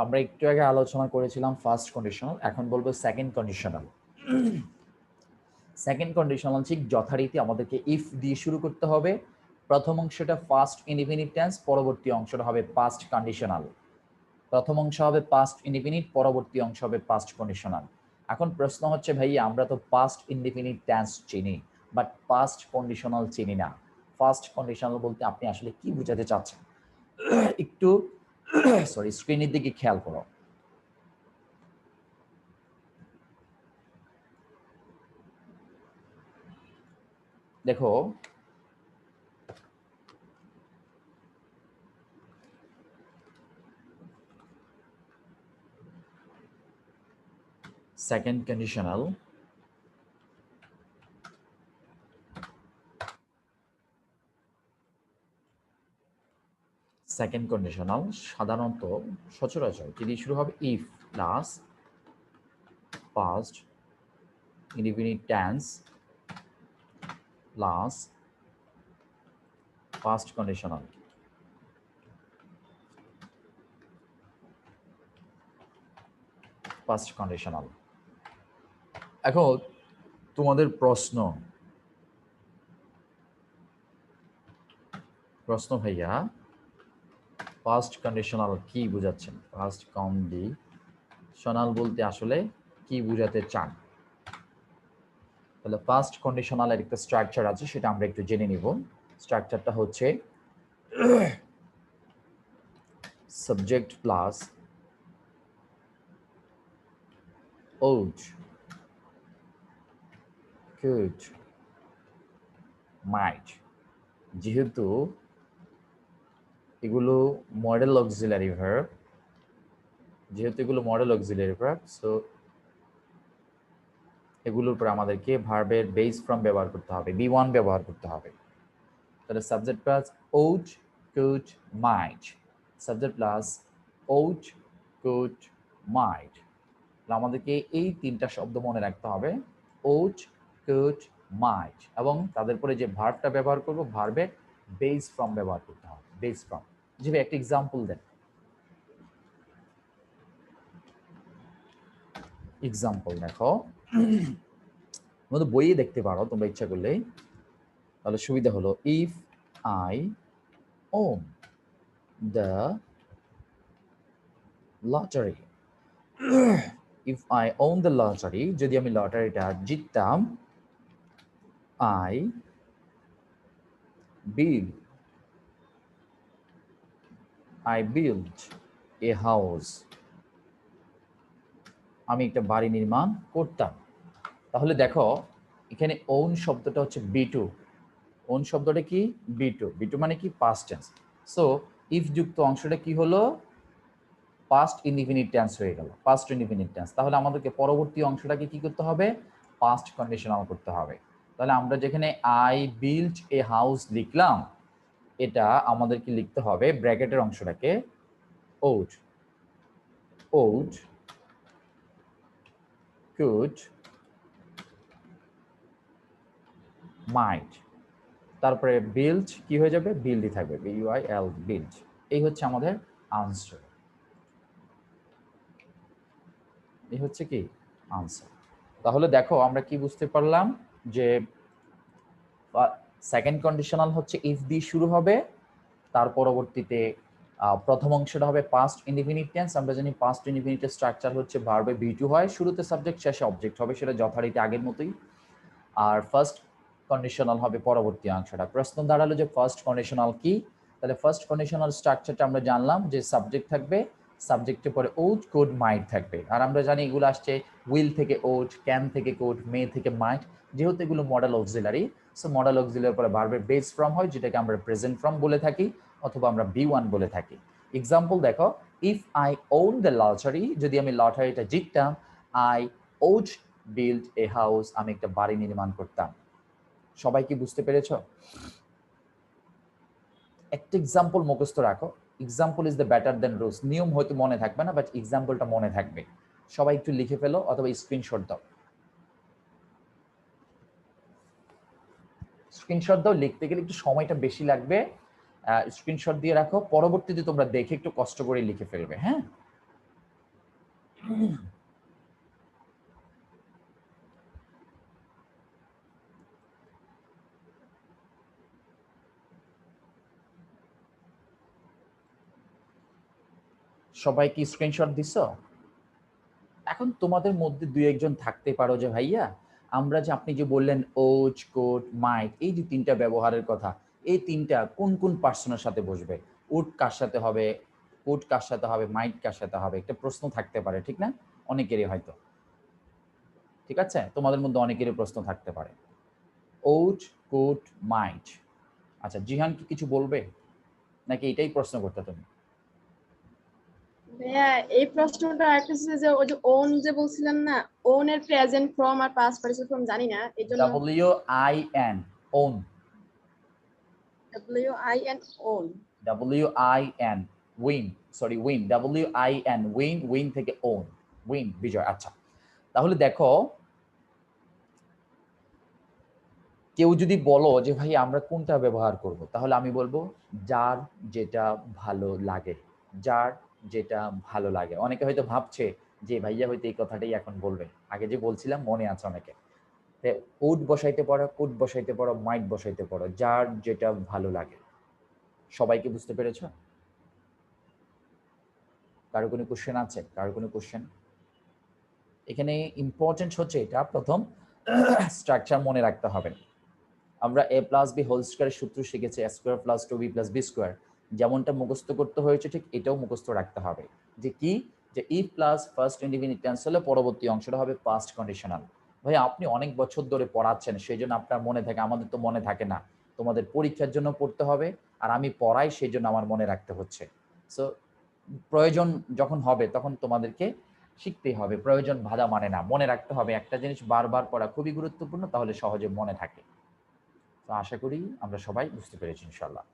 আমরা একটু আগে আলোচনা করেছিলাম ফার্স্ট কন্ডিশনাল, এখন বলবো সেকেন্ড কন্ডিশনাল। সেকেন্ড কন্ডিশনাল ঠিক যথারীতি আমাদেরকে ইফ দিয়ে শুরু করতে হবে। প্রথম অংশটা ফার্স্ট ইনডিফিনিট টেন্স, পরবর্তী অংশটা হবে পাস্ট কন্ডিশনাল। প্রথম অংশ হবে পাস্ট ইনডিফিনিট, পরবর্তী অংশ হবে পাস্ট কন্ডিশনাল। এখন প্রশ্ন হচ্ছে ভাই, আমরা তো পাস্ট ইনডিফিনিট টেন্স চিনি, বাট পাস্ট কন্ডিশনাল চিনি না। ফার্স্ট কন্ডিশনাল বলতে আপনি আসলে কি বোঝাতে চাচ্ছেন? একটু সরি, স্ক্রিনের দিকে খেয়াল করো। দেখো, সেকেন্ড কন্ডিশনাল সেকেন্ড কন্ডিশনাল সাধারণত সচরাচর যদি শুরু হবে if plus past indefinite tense plus past conditional. Past conditional. এখন তোমাদের প্রশ্ন ভাইয়া, ফার্স্ট কন্ডিশনাল কি বোঝাচ্ছেন? ফার্স্ট কন্ডিশনাল বলতে আসলে কি বোঝাতে চান? তাহলে ফার্স্ট কন্ডিশনালের একটা স্ট্রাকচার আছে, সেটা আমরা একটু জেনে নিব। স্ট্রাকচারটা হচ্ছে subject plus ought, could, might। যেহেতু এগুলো মডেল অক্সিলারি ভার্ব, সো এগুলোর উপর আমাদেরকে ভার্বের বেস ফ্রম ব্যবহার করতে হবে, বি1 ব্যবহার করতে হবে। তাহলে subject plus ought, could, might, subject plus ought, could, might। আমাদেরকে এই তিনটা শব্দ মনে রাখতে হবে, ought, could, might, এবং তাদের পরে যে ভার্বটা ব্যবহার করব, ভার্বের বেস ফ্রম ব্যবহার করতে হবে, বেস ফ্রম। যেভাবে একটা এক্সাম্পল দেন। এক্সাম্পল দেখো, বইয়ে দেখতে পারো তোমরা ইচ্ছা করলে, তাহলে সুবিধা হলো if I won the lottery, if I won the lottery, যদি আমি লটারিটা জিততাম, আই বিল্ড এ হাউস, আমি একটা বাড়ি নির্মাণ করতাম। তাহলে দেখো এখানে ওন শব্দটা হচ্ছে বি2। ওন শব্দটা কি? বি2। বি2 মানে কি? Past tense. সো ইফ যুক্ত অংশটা কি হলো? পাস্ট ইনডিফিনিট টেন্স হয়ে গেল, পাস্ট ইনডিফিনিট টেন্স। তাহলে আমাদেরকে পরবর্তী অংশটাকে কি করতে হবে? পাস্ট কন্ডিশনাল করতে হবে। তাহলে আমরা যেখানে আই বিল্ড এ হাউস লিখলাম, এটা আমাদেরকে লিখতে হবে ব্র্যাকেটের অংশটাকে ought, could, might, তারপরে বিল্ড কি হয়ে যাবে? বিল্ডই থাকবে, বিউআইএল, বিল্ড। এই হচ্ছে আমাদের আনসার, এই হচ্ছে কি আনসার। তাহলে দেখো আমরা কি বুঝতে পারলাম, যে সেকেন্ড কন্ডিশনাল হচ্ছে ইফ দিয়ে শুরু হবে, তার পরবর্তীতে প্রথম অংশটা হবে পাস্ট ইনডিফিনিট টেন্স। আমরা জানি পাস্ট ইনডিফিনিটের স্ট্রাকচার হচ্ছে ভার্বে বি2 হয়, শুরুতে সাবজেক্ট, শেষে অবজেক্ট হবে, সেটা যথারীতি আগের মতোই। আর ফার্স্ট কন্ডিশনাল হবে পরবর্তী অংশটা। প্রশ্ন দাঁড়ালো যে ফার্স্ট কন্ডিশনাল কি? তাহলে ফার্স্ট কন্ডিশনাল স্ট্রাকচারটা আমরা জানলাম, যে সাবজেক্ট থাকবে, সাবজেক্টের পরে ought, could, might থাকবে। আর আমরা জানি এগুলো আসছে উইল থেকে ought, ক্যান থেকে could, মে থেকে might। যেহেতু এগুলো মডেল অক্সিলারি, সো মডেল অক্সিলারির পরে ভার্বের বেস ফর্ম হয়, যেটাকে আমরা প্রেজেন্ট ফর্ম বলে থাকি, অথবা আমরা বি1 বলে থাকি। এক্সাম্পল দেখো, if I won the lottery, যদি আমি লটারিটা জিততাম, I ought build a house, আমি একটা বাড়ি নির্মাণ করতাম। সবাই কি বুঝতে পেরেছ? একটা এক্সাম্পল মুখস্থ রাখো, example is the better then rules. নিয়ম হয়তো মনে থাকবে না, বাট এক্সাম্পলটা মনে থাকবে। সবাই একটু লিখে ফেলো অথবা স্ক্রিনশট দাও। স্ক্রিনশট দাও, লিখতে গেলে একটু সময়টা বেশি লাগবে। স্ক্রিনশট দিয়ে রাখো, পরবর্তীতে তোমরা দেখে একটু কষ্ট করে লিখে ফেলবে। হ্যাঁ, সবাই কি স্ক্রিনশট দিছ? এখন তোমাদের মধ্যে দুই একজন থাকতে পারো যে ভাইয়া আমরা যে আপনি যে বললেন ওজ, কোট, মাইট, এই যে তিনটা ব্যবহারের কথা, এই তিনটা কোন কোন পার্সনের সাথে বসবে? উড কার সাথে হবে, কোট কার সাথে হবে, মাইট কার সাথে হবে? একটা প্রশ্ন থাকতে পারে, ঠিক না? অনেকেরই হয়তো। ঠিক আছে, তোমাদের মধ্যে অনেকেরই প্রশ্ন থাকতে পারে। ওট, কোট, মাইট। আচ্ছা, জিহান কি কিছু বলবে নাকি এটাই প্রশ্ন করতে তুমি? ভাইয়া এই প্রশ্নটা একটা ছিল যে ওই যে ওন যে বলছিলেন না, ওন এর প্রেজেন্ট ফর্ম আর পাস্ট পার্টিসিপল ফর্ম জানি না, এজন্য WIN, won. WIN, won. WIN, win, sorry win, WIN, win, win থেকে ওন, উইন, বিজয়। আচ্ছা, তাহলে দেখো, কেউ যদি বলো যে ভাই আমরা কোনটা ব্যবহার করব, তাহলে আমি বলবো যার যেটা ভালো লাগে, যার যেটা ভালো লাগে। অনেকে হয়তো ভাবছে যে ভাইয়া হয়তো এই কথাটাই এখন বলবে, আগে যে বলছিলাম মনে আছে অনেকে। উড বসাইতে পারো, কুড বসাইতে পারো, মাইট বসাইতে পারো, যার যেটা ভালো লাগে। সবাইকে বুঝতে পেরেছো? কারো কোনো কোশ্চেন আছে? কারো কোনো কোশ্চেন? এখানে ইম্পর্টেন্ট হচ্ছে এটা, প্রথম স্ট্রাকচার মনে রাখতে হবে। আমরা a প্লাস বি হোল স্কোয়ারের সূত্র শিখেছি, a square plus 2b plus B square. যেমনটা মুখস্থ করতে হয়েছে ঠিক এটাও মুখস্থ রাখতে হবে, যে কি, যে if plus first indefinite tense হলে পরবর্তী অংশটা হবে পাস্ট কন্ডিশনাল। ভাই আপনি অনেক বছর ধরে পড়াচ্ছেন, সেই জন্য আপনার মনে থাকে, আমাদের তো মনে থাকে না। তোমাদের পরীক্ষার জন্য পড়তে হবে, আর আমি পড়াই, সেই জন্য আমার মনে রাখতে হচ্ছে। সো প্রয়োজন যখন হবে তখন তোমাদেরকে শিখতেই হবে, প্রয়োজন বাধা মানে না, মনে রাখতে হবে। একটা জিনিস বারবার পড়া খুবই গুরুত্বপূর্ণ, তাহলে সহজে মনে থাকে। তো আশা করি আমরা সবাই বুঝতে পেরেছি ইনশাল্লাহ।